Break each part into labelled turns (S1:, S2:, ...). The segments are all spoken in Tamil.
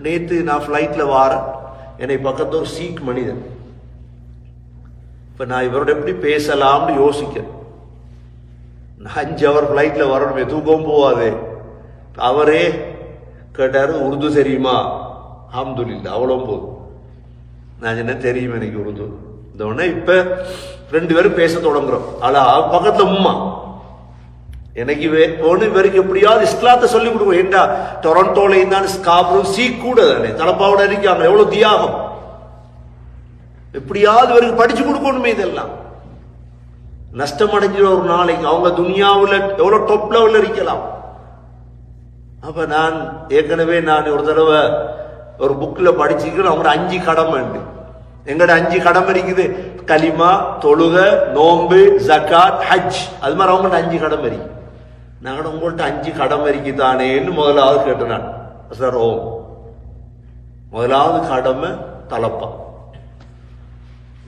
S1: நேற்று நான் ஃப்ளைட்டில் வாரேன், என்னை பக்கத்து ஒரு சீக் மனிதன். இப்போ நான் இவரோட எப்படி பேசலாம்னு யோசிக்கிறேன். 5 ஹவர் ஃப்ளைட்டில் வரணுமே, தூக்கம் போவாது. அவரே கேட்டார், உருது தெரியுமா? அல்ஹம்துலில்லாஹ், அவ்வளோ போதும். நான் என்ன தெரியும் எனக்கு உருது. இந்த உடனே இப்போ 2 பேரும் பேச தொடங்குறோம். பக்கத்தில் உம்மா எனக்கு போன இவருக்கு எப்படியாவது இஸ்லாத்தை சொல்லி கொடுக்கும். ஏண்டா டொரண்டோல இருந்தான் ஸ்காப்ரும் சீக் கூட தானே தலப்பாவோட இருக்காங்க, எவ்வளவு தியாகம். எப்படியாவது இவருக்கு படிச்சு கொடுக்கணுமே. இதெல்லாம் நஷ்டம் அடைஞ்சிட ஒரு நாளைக்கு. அவங்க துனியாவில் எவ்வளவு டாப் லெவல்ல இருக்கலாம். அப்ப நான் ஏற்கனவே ஒரு தடவை ஒரு புக்ல படிச்சுக்கிறேன். அவங்க 5 கடமை உண்டு. எங்கட 5 கடமை இருக்குது. கலிமா, தொழுக, நோம்பு, ஜக்காத், ஹஜ். அது மாதிரி அவங்கள்ட்ட 5 கடமை இருக்கு. நாங்கள் உங்கள்கிட்ட 5 கடமை இருக்குதானேன்னு முதலாவது கேட்டேன் நான். சார் ஓ, முதலாவது கடமை தலப்பா.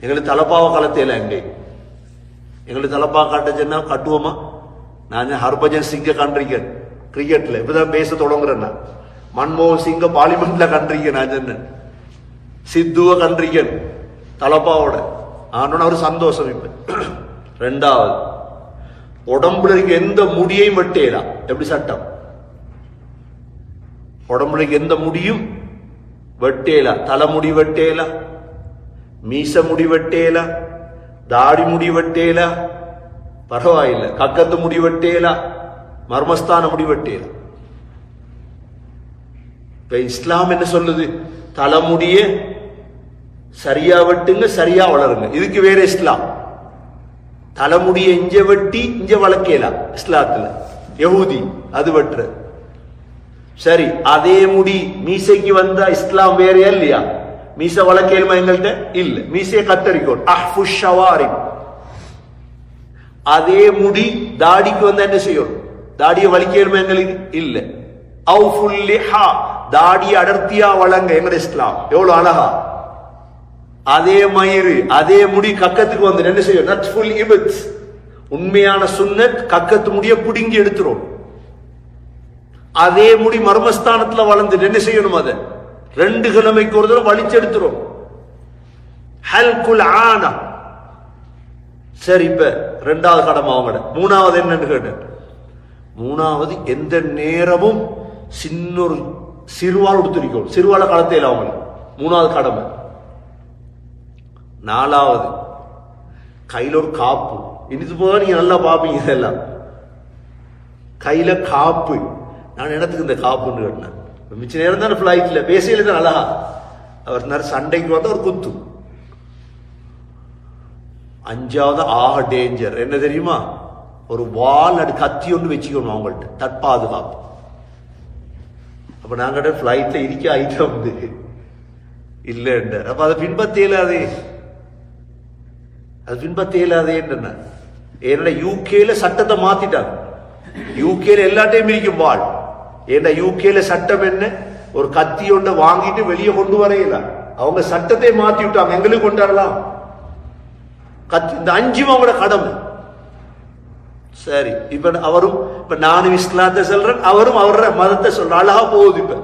S1: எங்களுக்கு தலப்பாவை கலத்தையில எங்கே எங்களுக்கு தலப்பா காட்டுச்சுன்னா கட்டுவோமா? நான் ஹர்பஜன் சிங்கை கண்டிருக்கேன் கிரிக்கெட்ல, இப்பதான் பேச தொடங்குறேன். நான் மன்மோகன் சிங்க பார்லிமெண்ட்ல கண்டிருக்கேன். நான் சொன்னேன் சித்துவ கண்டிருக்கேன் தலப்பாவோட. ஆனோட ஒரு சந்தோஷம். இப்ப 2வது, உடம்புல இருக்க எந்த முடியையும் வெட்டேலாம். எப்படி சட்டம்? உடம்புல இருக்க எந்த முடியும் வெட்டேலா. தலைமுடி வெட்டேலா, மீச முடி வெட்டேலா, தாடி முடி வெட்டேலா, பரவாயில்லை. கக்கத்து முடி வெட்டேலா, மர்மஸ்தான முடி வெட்டேலா. இப்ப இஸ்லாம் என்ன சொல்லுது? தலைமுடிய சரியா வெட்டுங்க, சரியா வளருங்க. இதுக்கு வேற இஸ்லாம். தலைமுடிய இஞ்ச வெட்டி இஞ்ச வளர்க்கலாம் இஸ்லாத்துல. யஹூதி அது வெட்டுற. சரி, அதே முடி மீசைக்கு வந்தா இஸ்லாம் வேறையா இல்லையா? மீச வளர்க்கலுமா? எங்கள்கிட்ட இல்ல. மீசைய கத்தரிக்கோம். அதே முடி தாடிக்கு வந்தா என்ன செய்யும்? தாடியை வலிக்கலுமா? எங்களுக்கு இல்ல. தாடி அடர்த்தியா வளங்க எங்க இஸ்லாம். எவ்வளவு அழகா. அதே மயிறு அதே முடி கக்கத்துக்கு வந்து என்ன செய்யும்? நட்ஃபுல் இபத். உண்மையான சுன்னத் கக்கத்து முடிய புடுங்கி எடுத்துரும். அதே முடி மர்மஸ்தானத்துல வளர்ந்து என்ன செய்யணும்? அதை 2 கிழமைக்கு ஒரு தடவை வலிச்செடுத்துரும். ஹல்குல் ஆனா. சரி, இப்ப 2வது கடமை அவங்களோட. 3வது என்னன்னு கேட்டேன். 3வது, எந்த நேரமும் சின்னொரு சிறுவாள் உடுத்திருக்கணும். சிறுவாளை கலத்தையில அவங்க 3வது கடமை. 4வது, கையில ஒரு காப்பு. இனித்து போக நீங்க நல்லா பாப்பீங்க. இதெல்லாம் கையில காப்பு. நான் இடத்துக்கு இந்த காப்புன்னு கேட்டேன். மிச்ச நேரம் தான் பிளைட்ல பேசையில தான் அழகா. அவர் சண்டைக்கு வந்தா ஒரு குத்து. 5வது, ஆக டேஞ்சர் என்ன தெரியுமா? ஒரு வால் அடி கத்தி ஒன்று வச்சுக்கணும் அவங்கள்ட்ட, தற்பாதுகாப்பு. அப்ப நாங்க பிளைட்ல இருக்க ஐட்டம் வந்து இல்ல. அப்ப அதை பின்பற்ற இயலாது. அது பின்பற்ற இயலாது. என்னோட யூகேல சட்டத்தை மாத்திட்டாங்க. யூகேல எல்லாத்தையும் இருக்கும் வாழ். ஏன்னா யூகேல சட்டம் என்ன? ஒரு கத்தி ஒன்றை வாங்கிட்டு வெளியே கொண்டு வரையில. அவங்க சட்டத்தை மாத்தி விட்டாங்க. எங்களுக்கு கொண்டாடலாம் கத்தி. இந்த 5ம் அவங்களோட கடமை. சரி, இப்ப அவரும், இப்ப நானும் இஸ்லாத்தை சொல்றேன், அவரும் அவரோட மதத்தை சொல்ற. அழகா போகுது. இப்ப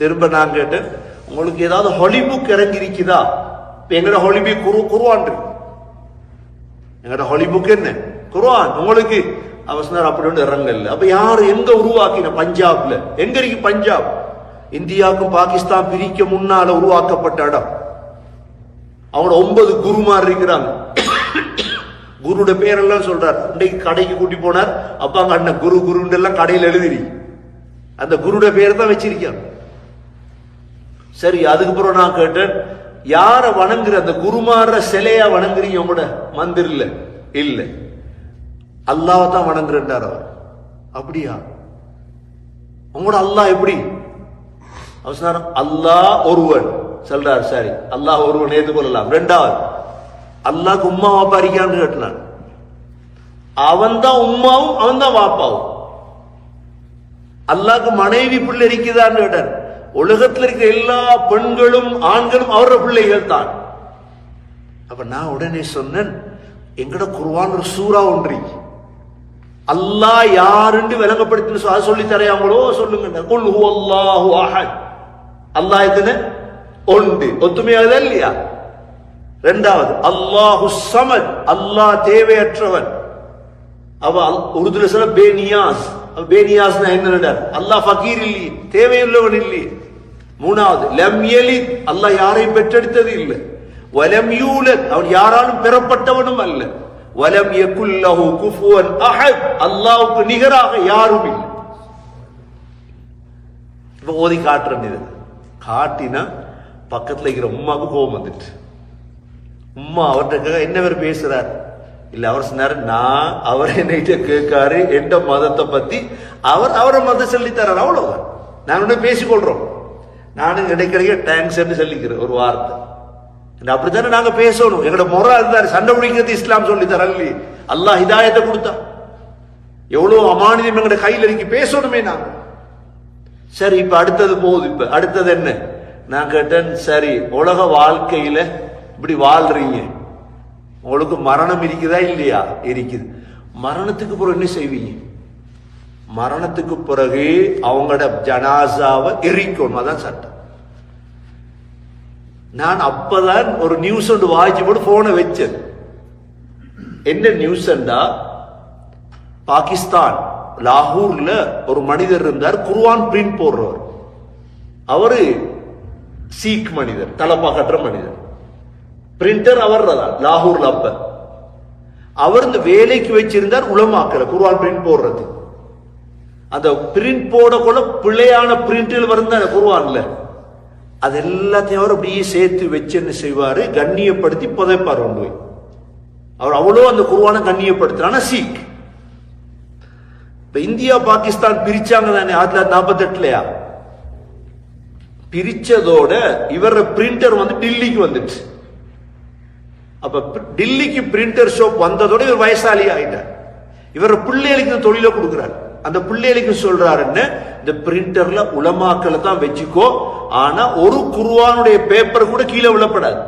S1: திரும்ப நான் கேட்டேன், உங்களுக்கு ஏதாவது ஹாலிபுக் இறங்கி இருக்குதா? எங்கட ஹாலிபுக் குர்ஆன் இருக்கு. எங்கட ஹாலிபுக் என்ன? குர்ஆன். உங்களுக்கு அவசரம் அப்படி ஒன்று இறங்கல. அப்ப யாரு எங்க உருவாக்கின? பஞ்சாப்ல. எங்க இருக்கு பஞ்சாப்? இந்தியாவுக்கும் பாகிஸ்தான் பிரிக்க முன்னால உருவாக்கப்பட்ட இடம். அவங்க 9 குருமார் இருக்கிறாங்க. குருட பேரெல்லாம் சொல்றார். இன்றைக்கு கடைக்கு கூட்டி போனார். அப்ப அங்க அண்ணன் குரு குருன்னு எல்லாம் கடையில் எழுதிரி. அந்த குருட பேரை தான் வச்சிருக்காங்க. சரி, அதுக்கப்புறம் நான் கேட்டேன், யார வணங்குற? அந்த குருமார சிலையா வணங்குறீங்க? உங்களோட மந்திரில இல்ல, அல்லாஹ் தான் வணங்குறார் அவர். அப்படியா? உங்களோட அல்லாஹ் எப்படி? அவசரம் அல்லாஹ் ஒருவன் சொல்றார். சரி, அல்லாஹ் ஒருவன் ஏற்றுக்கொள்ளலாம். 2வது, அல்லாஹ்க்கு உம்மா வாப்பா இருக்கான்னு கேட்டான். அவன் தான் உம்மாவும் அவன் தான் வாப்பாவும். அல்லாஹ்க்கு மனைவி பிள்ளை இருக்குதான்னு கேட்டான். உலகத்தில் இருக்க எல்லா பெண்களும் ஆண்களும் அவரோட பிள்ளைகள் தான். அப்ப நான் உடனே சொன்னேன், எங்கட குர்ஆன் ஒரு சூரா ஒன்றி அல்லாஹ் யாருன்னு விளங்கப்படுத்தி சொல்லி தரையாங்களோ சொல்லுங்க. குல் ஹுவல்லாஹு அஹத். அல்லாஹ் எத்தனை? ஒன்று. ஒத்துமையாகுதா இல்லையா? இரண்டாவது அல்லாஹு ஸமத், அல்லாஹ் தேவையற்றவன். அவ உருதுல சொல்ல பேனியாஸ். பேனியாஸ்னா என்ன? அல்லாஹ் ஃபகீர் இல்லையே, தேவையுள்ளவன் இல்லையே. மூணாவது லம் யலித், அல்லாஹ் யாரையும் பெற்றெடுத்தது இல்லை. வலம் யூலத், அவன் யாராலும் பெறப்பட்டவனும் அல்ல. வலம் யகுல் லஹு குஃபுவன் அஹத், அல்லாஹ்வுக்கு நிகராக யாரும் இல்லை. இப்ப ஓதி காட்டுறேன். இது காட்டினா பக்கத்துல இருக்கிற உம்மாவுக்கு கோபம் வந்துட்டு, உம்மா அவர்கிட்ட என்ன பேர் பேசுறார் இல்ல, அவர் சொன்னாரு நான் அவர் என்னைட்ட கேட்காரு எந்த மதத்தை பத்தி, அவர் அவரை மதம் சொல்லி தர்றாரு, அவ்வளவுதான். நாங்க பேசிக்கொள்றோம். நானும் கிடைக்கிற தேங்க்ஸ் சொல்லிக்கிறேன் ஒரு வார்த்தை. அப்படித்தானே நாங்க பேசணும். எங்களோட முறை அதுதான். சண்டை பிடிக்கிறது இஸ்லாம் சொல்லி தரல. அல்லாஹ் ஹிதாயத்தை கொடுத்தா எவ்வளவு அமானிதம் எங்களோட கையில் இருக்கு, பேசணுமே நாங்க. சரி, இப்ப அடுத்தது போகுது. இப்ப அடுத்தது என்ன? நான் கேட்டேன், சரி உலக வாழ்க்கையில இப்படி வாழ்றீங்க, உங்களுக்கு மரணம் இருக்குதா இல்லையா? இருக்குது. மரணத்துக்கு பிறகு என்ன செய்வீங்க? மரணத்துக்கு பிறகு அவங்களோட ஜனாசாவை எரிக்கணும், அதான் சட்டம். நான் அப்பதான் ஒரு நியூஸ் ஒன்று வாய்ச்சி போட்டு போனை வச்சேன். என்ன நியூஸ்? பாகிஸ்தான் லாகூர்ல ஒரு மனிதர் இருந்தார், குர்ஆன் பிரிண்ட் போடுறவர். அவரு சீக் மனிதர், தலப்பா கட்டுற மனிதர், பிரிண்டர் அவர் தான் லாகூர்ல. அப்ப அவர் இந்த வேலைக்கு வச்சிருந்தார் உலமாக்கல குர்ஆன் பிரிண்ட் போடுறது. அந்த பிரிண்ட் போடக்குள்ள பிள்ளையான பிரிண்ட்கள் வருந்தான குர்ஆன்ல, அது எல்லாத்தையும் அவர் அப்படியே சேர்த்து வச்சு என்ன செய்வாரு, கண்ணியப்படுத்தி புதைப்பார் கொண்டு போய். அவர் அவ்வளோ அந்த குர்ஆனை கண்ணியப்படுத்துறான சீக். இப்ப இந்தியா பாகிஸ்தான் பிரிச்சாங்க தானே 1948லயா? பிரிச்சதோட இவர பிரிண்டர் வந்து டில்லிக்கு வந்துச்சு. அப்ப டில்லிக்கு பிரிண்டர் ஷாப் வந்ததோட இவர் வயசாளி ஆயிட்டார். இவர பிள்ளைகளுக்கு தொழில கொடுக்கிறார். அந்த பிள்ளைகளுக்கு சொல்றாருன்னு, இந்த பிரிண்டர்ல உலமாக்களை தான் வச்சுக்கோ, ஆனா ஒரு குர்ஆனுடைய பேப்பர் கூட கீழே விழப்படாது.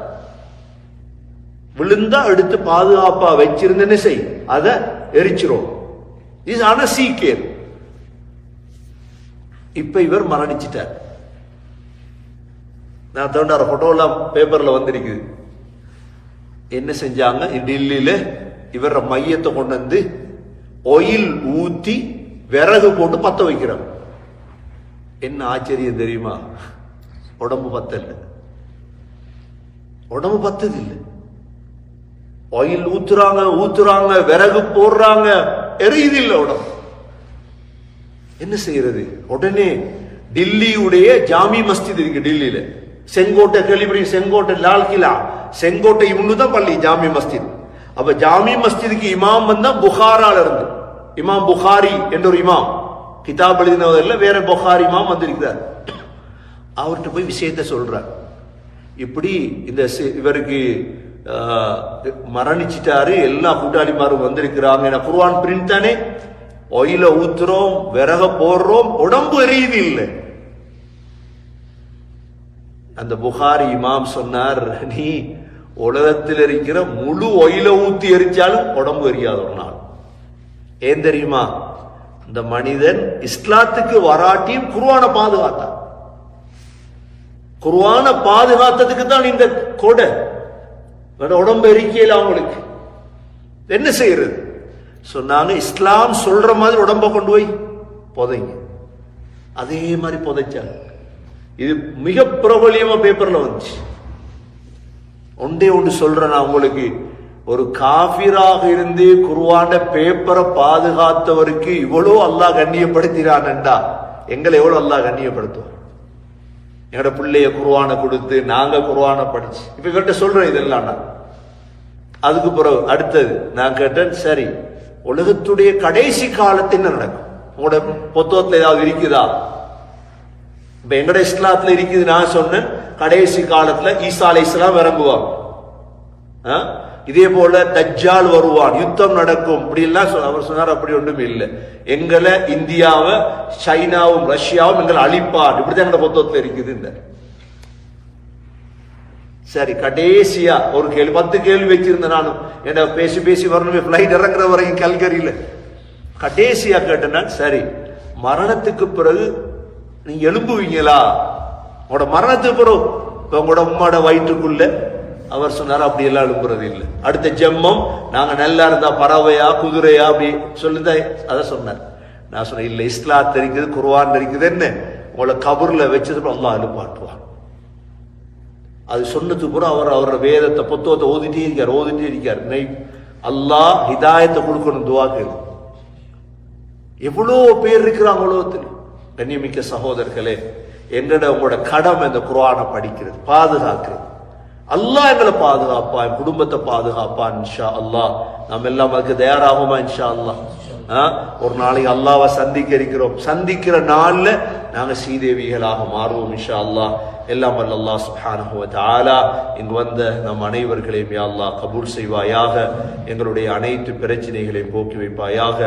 S1: விழுந்தா எடுத்து பாதுகாப்பா வச்சிருந்தேன்னு செய், அதை எரிச்சிரும். இது ஆனா சீக்கிரம். இப்ப இவர் மரணிச்சிட்டார். நான் தோண்டார போட்டோ எல்லாம் பேப்பர்ல வந்திருக்குது. என்ன செஞ்சாங்க, டில்லியில இவர மையத்தை கொண்டு வந்து ஆயில் ஊத்தி விறகு போட்டு பத்த வைக்கிறாங்க. என்ன ஆச்சரியம் தெரியுமா? உடம்பு பத்தல, உடம்பு பத்தது இல்லை. ஆயில் ஊத்துறாங்க, விறகு போடுறாங்க, எரியுது இல்லை உடம்பு. என்ன செய்யறது? உடனே டில்லியுடைய ஜாமி மஸ்ஜித் இருக்கு டில்லியில, செங்கோட்டை கேள்விப்படி, செங்கோட்டை லால் கிலா, செங்கோட்டை முன்னுதான் பள்ளி ஜாமி மஸ்ஜித். அப்ப ஜாமி மஸ்ஜிதுக்கு இமாம் வந்தா புகாரால இருந்து, இமாம் புகாரி என்ற ஒரு இமாம், கிதாப் எழுதினவர்கள் வேற புகாரி இமாம் வந்திருக்கிறார். அவர்கிட்ட போய் விஷயத்த சொல்றார். இப்படி இந்த இவருக்கு மரணிச்சிட்டாரு, எல்லா கூட்டாளிமாரும் வந்திருக்கிறாங்க, குர்ஆன் பிரிண்ட் தானே, ஆயில ஊத்துறோம், விறக போடுறோம், உடம்பு எரியுது இல்லை. அந்த புகாரி இமாம் சொன்னார், நீ உலகத்தில் இருக்கிற முழு ஆயில ஊத்தி எரிச்சாலும் உடம்பு எரியாத ஒரு நாள். ஏன் தெரியுமா? இந்த மனிதன் இஸ்லாத்துக்கு வராட்டியும் குர்ஆனை பாதுகாத்தான். குர்ஆனை பாதுகாத்ததுக்கு தான் இந்த கொடை. உடம்பு எரிக்கையில் அவங்களுக்கு என்ன செய்யறது? சொன்னாங்க, இஸ்லாம் சொல்ற மாதிரி உடம்ப கொண்டு போய் புதைங்க. அதே மாதிரி புதைச்சாங்க. இது மிக பிரபலியமா பேப்பர்ல வந்துச்சு. ஒன்றே ஒன்று சொல்றேன் உங்களுக்கு, ஒரு காபிராக இருந்து குர்ஆன பேப்பரை பாதுகாத்தவருக்கு இவ்வளோ அல்லாஹ் கண்ணியப்படுத்தினான்டா, எங்களை எவ்வளவு அல்லாஹ் கண்ணியப்படுத்துவோம். எங்கட பிள்ளைய குர்ஆனை கொடுத்து நாங்க குர்ஆனை படிச்சு இப்ப இவர்கிட்ட சொல்றேன் இதெல்லாம். அதுக்கு பிறகு அடுத்தது நான் கேட்டேன், சரி உலகத்துடைய கடைசி காலத்து என்ன நடக்கும்? உங்களோட புத்தகத்துல ஏதாவது இருக்குதா? இப்ப எங்கட இஸ்லாத்துல இருக்குது. நான் சொன்னேன், கடைசி காலத்துல ஈசா அலைஹிஸ்ஸலாம் இறங்குவாங்க, இதே போல தஜ்ஜால் வருவான், யுத்தம் நடக்கும், இப்படி எல்லாம் அவர் சொன்னார். அப்படி ஒன்றும் இல்லை. எங்களை இந்தியாவை சைனாவும் ரஷ்யாவும் எங்களை அழிப்பான், இப்படிதான் எங்க புத்தகத்துல இருக்குது. சரி, கடைசியா ஒரு கேள்வி, 10 கேள்வி வச்சிருந்தேன் நானும். என்ன பேசி பேசி வரணுமே, பிளைட் இறங்குற வரைக்கும் கல்கரியில. கடைசியா கேட்டேன்னா, சரி மரணத்துக்கு பிறகு நீங்க எழும்புவீங்களா? உங்களோட மரணத்துக்கு பிறகு உங்களோட உம்மாட வயிற்றுக்குள்ள அவர் சொன்னார் அப்படி எல்லாம் எழுப்புறது இல்லை. அடுத்த ஜென்மம் நாங்க நல்லா இருந்தா பறவையா குதிரையா அப்படி சொல்லுதா அத சொன்னார். நான் சொன்னேன் இல்ல, இஸ்லாத் இருக்குது, குர்ஆன் இருக்குது, என்ன உங்களை கபூர்ல வச்சது அல்லாஹ் எழுப்பாட்டுவான். அது சொன்னதுக்கு பிறகு அவர் அவரோட வேதத்தை புத்தகத்தை ஓதிட்டே இருக்கார். அல்லாஹ் ஹிதாயத்தை கொடுக்கணும், துவா கேளு. எவ்வளோ பேர் இருக்கிறாங்க உலகத்தில். கண்ணியமிக்க சகோதரர்களே, எங்கட உங்களோட கடமை இந்த குர்ஆனை படிக்கிறது, பாதுகாக்கிறது. அல்லாஹ் எங்களை பாதுகாப்பா, என் குடும்பத்தை பாதுகாப்பா இன்ஷா அல்லாஹ். நம்ம எல்லாம் அதுக்கு தயாராகுமா இன்ஷா அல்லாஹ்? ஒரு நாளைக்கு அல்லாஹ்வை சந்திக்க இருக்கிறோம். சந்திக்கிற நாள்ல நாங்க ஸ்ரீதேவிகளாக மாறுவோம் இன்ஷா அல்லாஹ். எல்லாம் வல்ல அல்லாஹ் சுப்ஹானஹு வ தஆலா இங்கு வந்த நம் அனைவர்களையும் யா அல்லாஹ் கபூல் செய்வாயாக. எங்களுடைய அனைத்து பிரச்சனைகளையும் போக்கி வைப்பாயாக.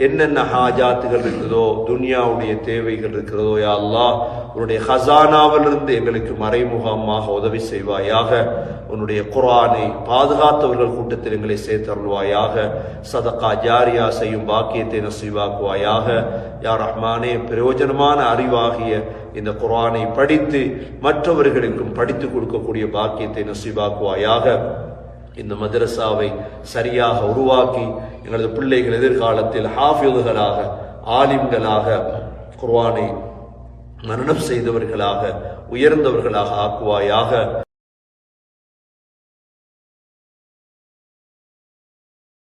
S1: என்னென்ன ஹாஜாத்துகள் இருக்கிறதோ, துன்யாவுடைய தேவைகள் இருக்கிறதோ யா அல்லாஹ் உன்னுடைய ஹசானாவிலிருந்து எங்களுக்கு மறைமுகமாக உதவி செய்வாயாக. உன்னுடைய குர்ஆனை பாதுகாத்தவர்கள் கூட்டத்தில் எங்களை சேர்த்தருள்வாயாக. சதகா ஜாரியா செய்யும் பாக்கியத்தை நசீவாக்குவாயாக. யா ரஹ்மானே, பிரயோஜனமான அறிவாகிய இந்த குர்ஆனை படித்து மற்றவர்களுக்கும் படித்து கொடுக்கக்கூடிய பாக்கியத்தை நசீவாக்குவாயாக. இந்த மதரசாவை சரியாக உருவாக்கி எங்களது பிள்ளைகள் எதிர்காலத்தில் ஹாஃபிதுகளாக, ஆலிம்களாக, குர்ஆனை மனனம் செய்தவர்களாக, உயர்ந்தவர்களாக ஆக்குவாயாக.